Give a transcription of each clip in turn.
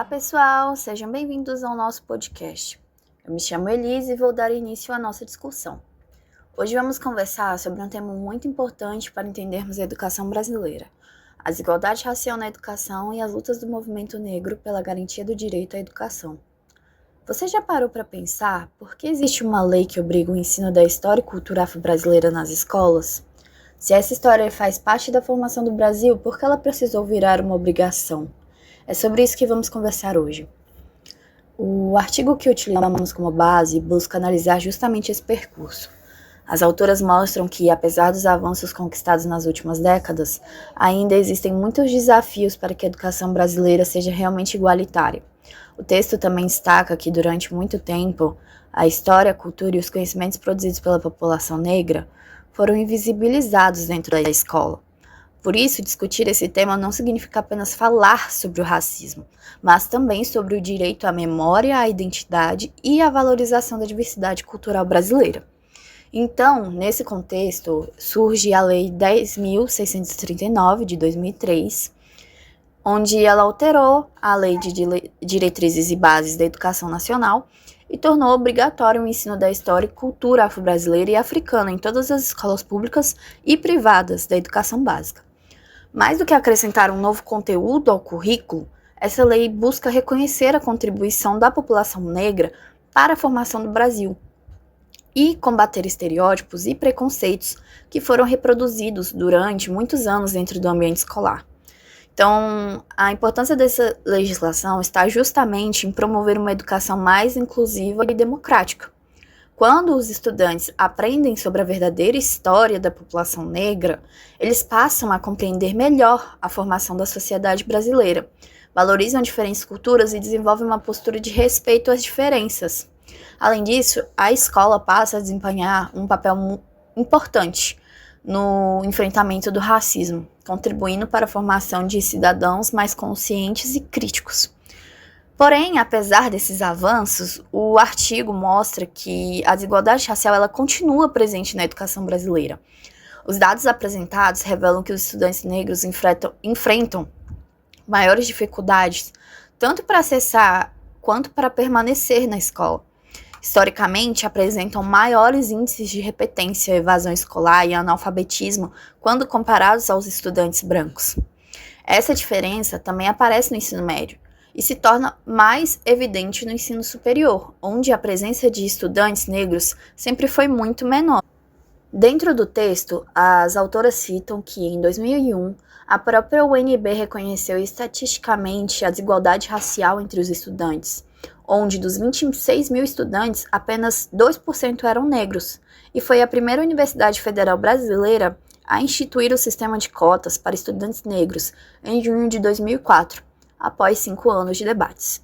Olá pessoal, sejam bem-vindos ao nosso podcast. Eu me chamo Elise e vou dar início à nossa discussão. Hoje vamos conversar sobre um tema muito importante para entendermos a educação brasileira: a desigualdade racial na educação e as lutas do movimento negro pela garantia do direito à educação. Você já parou para pensar por que existe uma lei que obriga o ensino da história e cultura afro-brasileira nas escolas? Se essa história faz parte da formação do Brasil, por que ela precisou virar uma obrigação? É sobre isso que vamos conversar hoje. O artigo que utilizamos como base busca analisar justamente esse percurso. As autoras mostram que, apesar dos avanços conquistados nas últimas décadas, ainda existem muitos desafios para que a educação brasileira seja realmente igualitária. O texto também destaca que, durante muito tempo, a história, a cultura e os conhecimentos produzidos pela população negra foram invisibilizados dentro da escola. Por isso, discutir esse tema não significa apenas falar sobre o racismo, mas também sobre o direito à memória, à identidade e à valorização da diversidade cultural brasileira. Então, nesse contexto, surge a Lei 10.639, de 2003, onde ela alterou a Lei de Diretrizes e Bases da Educação Nacional e tornou obrigatório o ensino da história e cultura afro-brasileira e africana em todas as escolas públicas e privadas da educação básica. Mais do que acrescentar um novo conteúdo ao currículo, essa lei busca reconhecer a contribuição da população negra para a formação do Brasil e combater estereótipos e preconceitos que foram reproduzidos durante muitos anos dentro do ambiente escolar. Então, a importância dessa legislação está justamente em promover uma educação mais inclusiva e democrática. Quando os estudantes aprendem sobre a verdadeira história da população negra, eles passam a compreender melhor a formação da sociedade brasileira, valorizam diferentes culturas e desenvolvem uma postura de respeito às diferenças. Além disso, a escola passa a desempenhar um papel importante no enfrentamento do racismo, contribuindo para a formação de cidadãos mais conscientes e críticos. Porém, apesar desses avanços, o artigo mostra que a desigualdade racial ela continua presente na educação brasileira. Os dados apresentados revelam que os estudantes negros enfrentam maiores dificuldades, tanto para acessar quanto para permanecer na escola. Historicamente, apresentam maiores índices de repetência, evasão escolar e analfabetismo quando comparados aos estudantes brancos. Essa diferença também aparece no ensino médio e se torna mais evidente no ensino superior, onde a presença de estudantes negros sempre foi muito menor. Dentro do texto, as autoras citam que, em 2001, a própria UNB reconheceu estatisticamente a desigualdade racial entre os estudantes, onde dos 26 mil estudantes, apenas 2% eram negros, e foi a primeira universidade federal brasileira a instituir o sistema de cotas para estudantes negros em junho de 2004, após 5 anos de debates.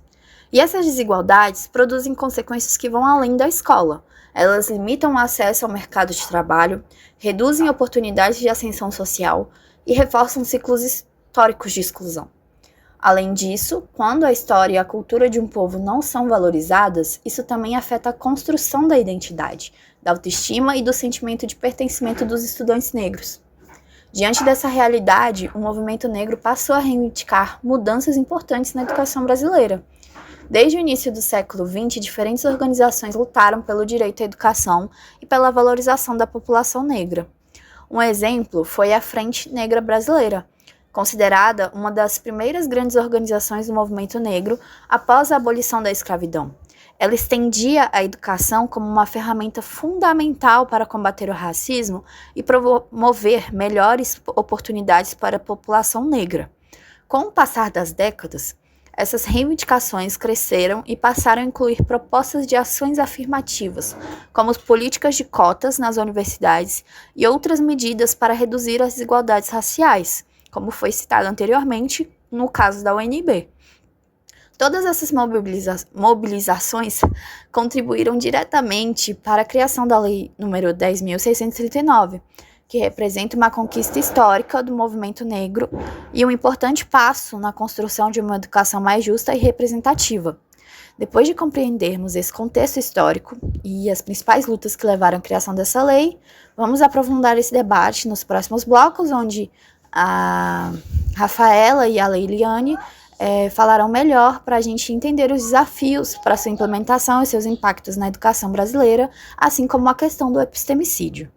E essas desigualdades produzem consequências que vão além da escola. Elas limitam o acesso ao mercado de trabalho, reduzem oportunidades de ascensão social e reforçam ciclos históricos de exclusão. Além disso, quando a história e a cultura de um povo não são valorizadas, isso também afeta a construção da identidade, da autoestima e do sentimento de pertencimento dos estudantes negros. Diante dessa realidade, o movimento negro passou a reivindicar mudanças importantes na educação brasileira. Desde o início do século XX, diferentes organizações lutaram pelo direito à educação e pela valorização da população negra. Um exemplo foi a Frente Negra Brasileira, considerada uma das primeiras grandes organizações do movimento negro após a abolição da escravidão. Ela estendia a educação como uma ferramenta fundamental para combater o racismo e promover melhores oportunidades para a população negra. Com o passar das décadas, essas reivindicações cresceram e passaram a incluir propostas de ações afirmativas, como políticas de cotas nas universidades e outras medidas para reduzir as desigualdades raciais, como foi citado anteriormente no caso da UNB. Todas essas mobilizações contribuíram diretamente para a criação da Lei nº 10.639, que representa uma conquista histórica do movimento negro e um importante passo na construção de uma educação mais justa e representativa. Depois de compreendermos esse contexto histórico e as principais lutas que levaram à criação dessa lei, vamos aprofundar esse debate nos próximos blocos, onde a Rafaela e a Leiliane falarão melhor para a gente entender os desafios para sua implementação e seus impactos na educação brasileira, assim como a questão do epistemicídio.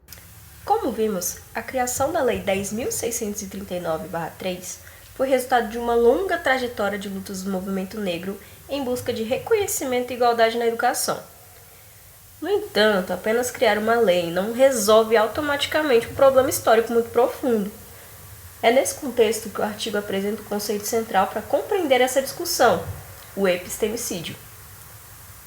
Como vimos, a criação da Lei 10.639/3 foi resultado de uma longa trajetória de lutas do movimento negro em busca de reconhecimento e igualdade na educação. No entanto, apenas criar uma lei não resolve automaticamente um problema histórico muito profundo. É nesse contexto que o artigo apresenta o conceito central para compreender essa discussão, o epistemicídio.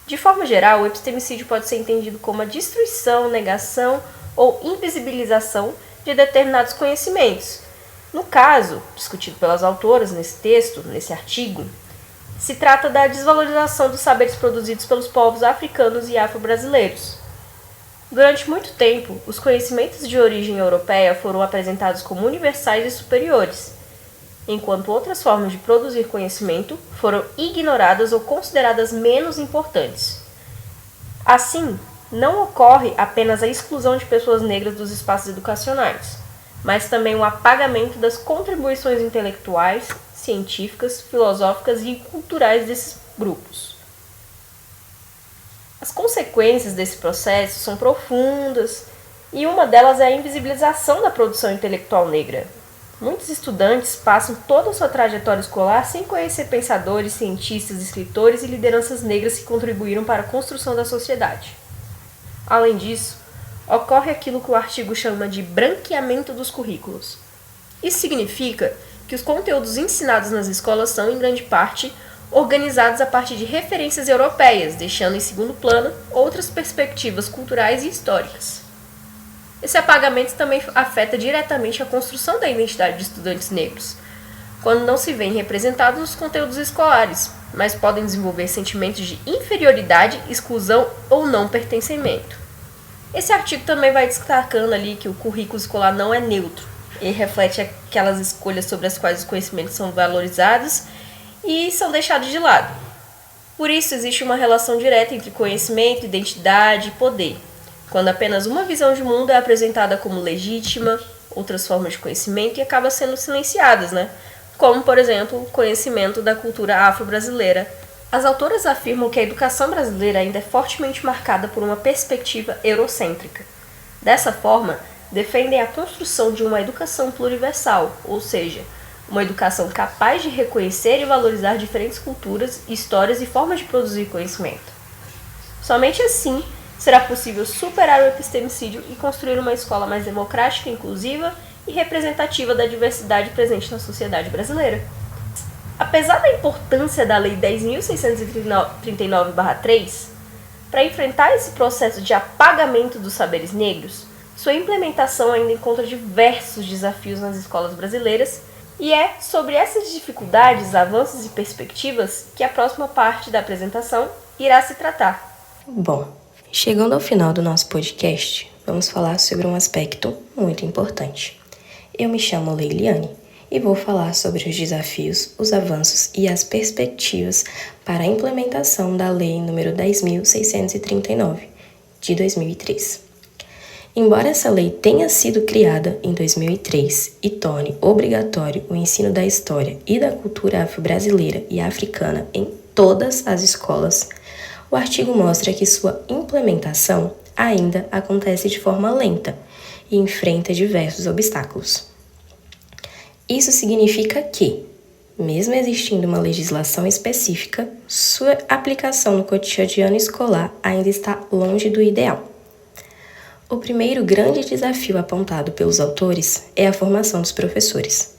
De forma geral, o epistemicídio pode ser entendido como a destruição, negação ou invisibilização de determinados conhecimentos. No caso, discutido pelas autoras nesse texto, nesse artigo, se trata da desvalorização dos saberes produzidos pelos povos africanos e afro-brasileiros. Durante muito tempo, os conhecimentos de origem europeia foram apresentados como universais e superiores, enquanto outras formas de produzir conhecimento foram ignoradas ou consideradas menos importantes. Assim, não ocorre apenas a exclusão de pessoas negras dos espaços educacionais, mas também o apagamento das contribuições intelectuais, científicas, filosóficas e culturais desses grupos. As consequências desse processo são profundas e uma delas é a invisibilização da produção intelectual negra. Muitos estudantes passam toda a sua trajetória escolar sem conhecer pensadores, cientistas, escritores e lideranças negras que contribuíram para a construção da sociedade. Além disso, ocorre aquilo que o artigo chama de branqueamento dos currículos. Isso significa que os conteúdos ensinados nas escolas são, em grande parte, organizados a partir de referências europeias, deixando em segundo plano outras perspectivas culturais e históricas. Esse apagamento também afeta diretamente a construção da identidade de estudantes negros, quando não se veem representados nos conteúdos escolares, mas podem desenvolver sentimentos de inferioridade, exclusão ou não pertencimento. Esse artigo também vai destacando ali que o currículo escolar não é neutro. Ele reflete aquelas escolhas sobre as quais os conhecimentos são valorizados e são deixados de lado. Por isso, existe uma relação direta entre conhecimento, identidade e poder. Quando apenas uma visão de mundo é apresentada como legítima, outras formas de conhecimento e acaba sendo silenciadas, Como, por exemplo, o conhecimento da cultura afro-brasileira. As autoras afirmam que a educação brasileira ainda é fortemente marcada por uma perspectiva eurocêntrica. Dessa forma, defendem a construção de uma educação pluriversal, ou seja, uma educação capaz de reconhecer e valorizar diferentes culturas, histórias e formas de produzir conhecimento. Somente assim será possível superar o epistemicídio e construir uma escola mais democrática, inclusiva e representativa da diversidade presente na sociedade brasileira. Apesar da importância da Lei 10.639/3, para enfrentar esse processo de apagamento dos saberes negros, sua implementação ainda encontra diversos desafios nas escolas brasileiras. E é sobre essas dificuldades, avanços e perspectivas que a próxima parte da apresentação irá se tratar. Bom, chegando ao final do nosso podcast, vamos falar sobre um aspecto muito importante. Eu me chamo Leiliane e vou falar sobre os desafios, os avanços e as perspectivas para a implementação da Lei nº 10.639, de 2003. Embora essa lei tenha sido criada em 2003 e torne obrigatório o ensino da história e da cultura afro-brasileira e africana em todas as escolas, o artigo mostra que sua implementação ainda acontece de forma lenta e enfrenta diversos obstáculos. Isso significa que, mesmo existindo uma legislação específica, sua aplicação no cotidiano escolar ainda está longe do ideal. O primeiro grande desafio apontado pelos autores é a formação dos professores.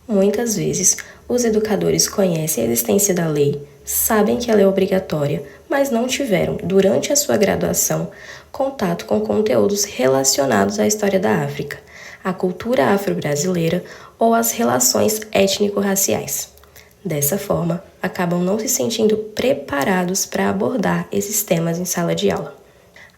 Muitas vezes, os educadores conhecem a existência da lei, sabem que ela é obrigatória, mas não tiveram, durante a sua graduação, contato com conteúdos relacionados à história da África, à cultura afro-brasileira ou às relações étnico-raciais. Dessa forma, acabam não se sentindo preparados para abordar esses temas em sala de aula.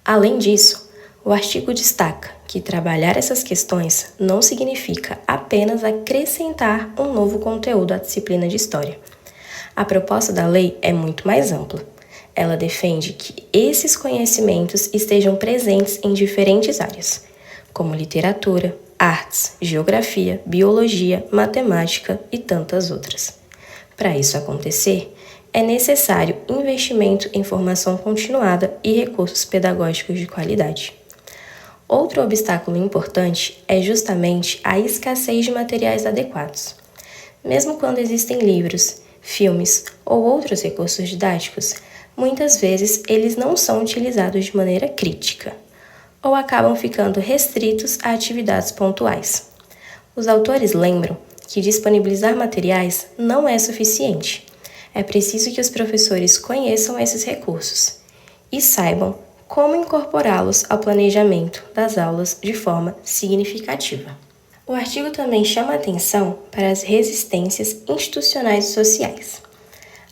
Além disso, o artigo destaca que trabalhar essas questões não significa apenas acrescentar um novo conteúdo à disciplina de História. A proposta da lei é muito mais ampla. Ela defende que esses conhecimentos estejam presentes em diferentes áreas, como literatura, artes, geografia, biologia, matemática e tantas outras. Para isso acontecer, é necessário investimento em formação continuada e recursos pedagógicos de qualidade. Outro obstáculo importante é justamente a escassez de materiais adequados. Mesmo quando existem livros, filmes ou outros recursos didáticos, muitas vezes eles não são utilizados de maneira crítica, ou acabam ficando restritos a atividades pontuais. Os autores lembram que disponibilizar materiais não é suficiente. É preciso que os professores conheçam esses recursos e saibam como incorporá-los ao planejamento das aulas de forma significativa. O artigo também chama atenção para as resistências institucionais e sociais.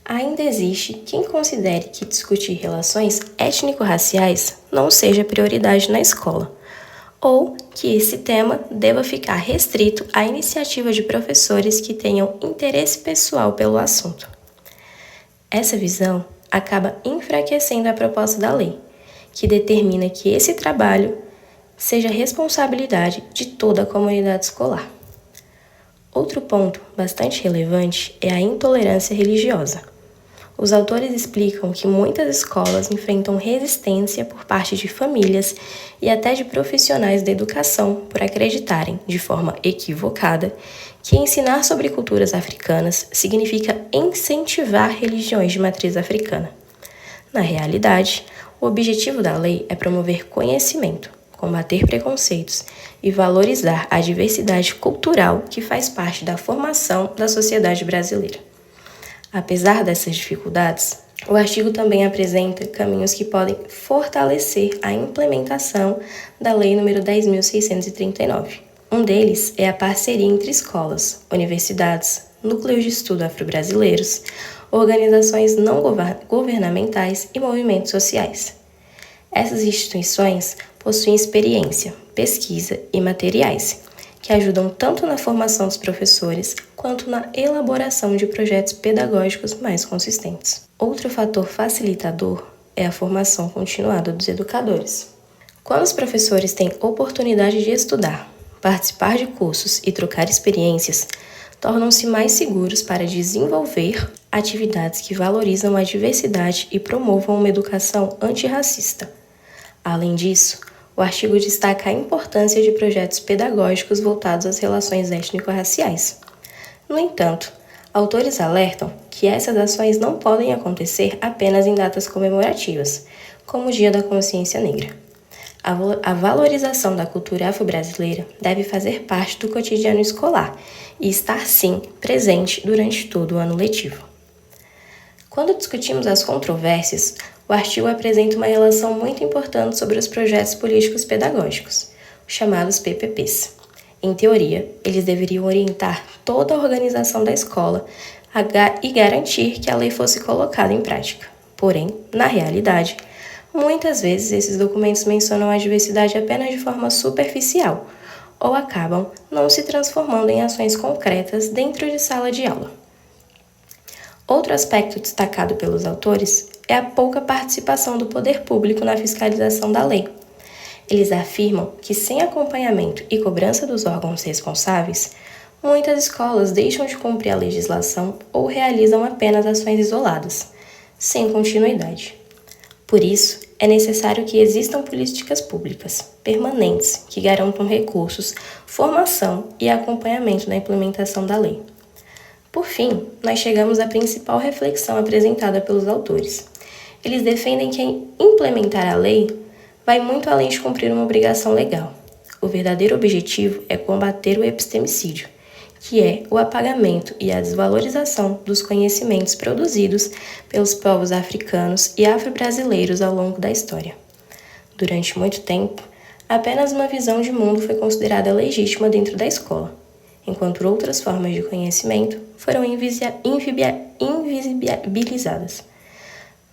Ainda existe quem considere que discutir relações étnico-raciais não seja prioridade na escola, ou que esse tema deva ficar restrito à iniciativa de professores que tenham interesse pessoal pelo assunto. Essa visão acaba enfraquecendo a proposta da lei, que determina que esse trabalho seja responsabilidade de toda a comunidade escolar. Outro ponto bastante relevante é a intolerância religiosa. Os autores explicam que muitas escolas enfrentam resistência por parte de famílias e até de profissionais da educação por acreditarem, de forma equivocada, que ensinar sobre culturas africanas significa incentivar religiões de matriz africana. Na realidade, o objetivo da lei é promover conhecimento, combater preconceitos e valorizar a diversidade cultural que faz parte da formação da sociedade brasileira. Apesar dessas dificuldades, o artigo também apresenta caminhos que podem fortalecer a implementação da Lei nº 10.639. Um deles é a parceria entre escolas, universidades, núcleos de estudo afro-brasileiros, organizações não governamentais e movimentos sociais. Essas instituições possuem experiência, pesquisa e materiais, que ajudam tanto na formação dos professores quanto na elaboração de projetos pedagógicos mais consistentes. Outro fator facilitador é a formação continuada dos educadores. Quando os professores têm oportunidade de estudar, participar de cursos e trocar experiências, tornam-se mais seguros para desenvolver atividades que valorizam a diversidade e promovam uma educação antirracista. Além disso, o artigo destaca a importância de projetos pedagógicos voltados às relações étnico-raciais. No entanto, autores alertam que essas ações não podem acontecer apenas em datas comemorativas, como o Dia da Consciência Negra. A valorização da cultura afro-brasileira deve fazer parte do cotidiano escolar e estar, sim, presente durante todo o ano letivo. Quando discutimos as controvérsias, o artigo apresenta uma relação muito importante sobre os projetos políticos pedagógicos, os chamados PPPs. Em teoria, eles deveriam orientar toda a organização da escola e garantir que a lei fosse colocada em prática. Porém, na realidade, muitas vezes esses documentos mencionam a diversidade apenas de forma superficial ou acabam não se transformando em ações concretas dentro de sala de aula. Outro aspecto destacado pelos autores é a pouca participação do poder público na fiscalização da lei. Eles afirmam que, sem acompanhamento e cobrança dos órgãos responsáveis, muitas escolas deixam de cumprir a legislação ou realizam apenas ações isoladas, sem continuidade. Por isso, é necessário que existam políticas públicas permanentes que garantam recursos, formação e acompanhamento na implementação da lei. Por fim, nós chegamos à principal reflexão apresentada pelos autores. Eles defendem que implementar a lei vai muito além de cumprir uma obrigação legal. O verdadeiro objetivo é combater o epistemicídio, que é o apagamento e a desvalorização dos conhecimentos produzidos pelos povos africanos e afro-brasileiros ao longo da história. Durante muito tempo, apenas uma visão de mundo foi considerada legítima dentro da escola, enquanto outras formas de conhecimento foram invisibilizadas.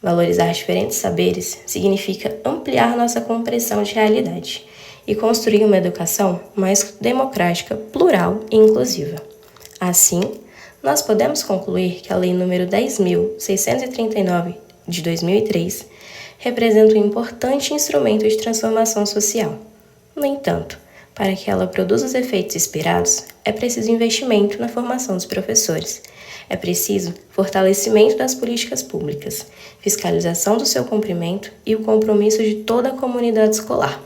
Valorizar diferentes saberes significa ampliar nossa compreensão de realidade e construir uma educação mais democrática, plural e inclusiva. Assim, nós podemos concluir que a Lei nº 10.639, de 2003, representa um importante instrumento de transformação social. No entanto, Para que ela produza os efeitos esperados, é preciso investimento na formação dos professores. É preciso fortalecimento das políticas públicas, fiscalização do seu cumprimento e o compromisso de toda a comunidade escolar.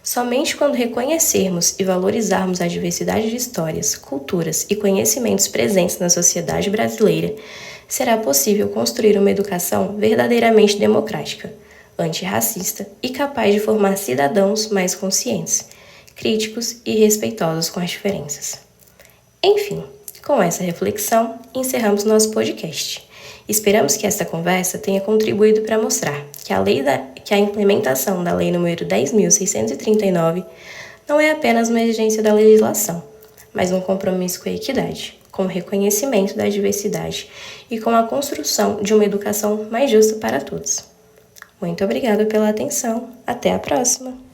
Somente quando reconhecermos e valorizarmos a diversidade de histórias, culturas e conhecimentos presentes na sociedade brasileira, será possível construir uma educação verdadeiramente democrática, antirracista e capaz de formar cidadãos mais conscientes, críticos e respeitosos com as diferenças. Enfim, com essa reflexão, encerramos nosso podcast. Esperamos que esta conversa tenha contribuído para mostrar que a implementação da Lei nº 10.639 não é apenas uma exigência da legislação, mas um compromisso com a equidade, com o reconhecimento da diversidade e com a construção de uma educação mais justa para todos. Muito obrigada pela atenção. Até a próxima!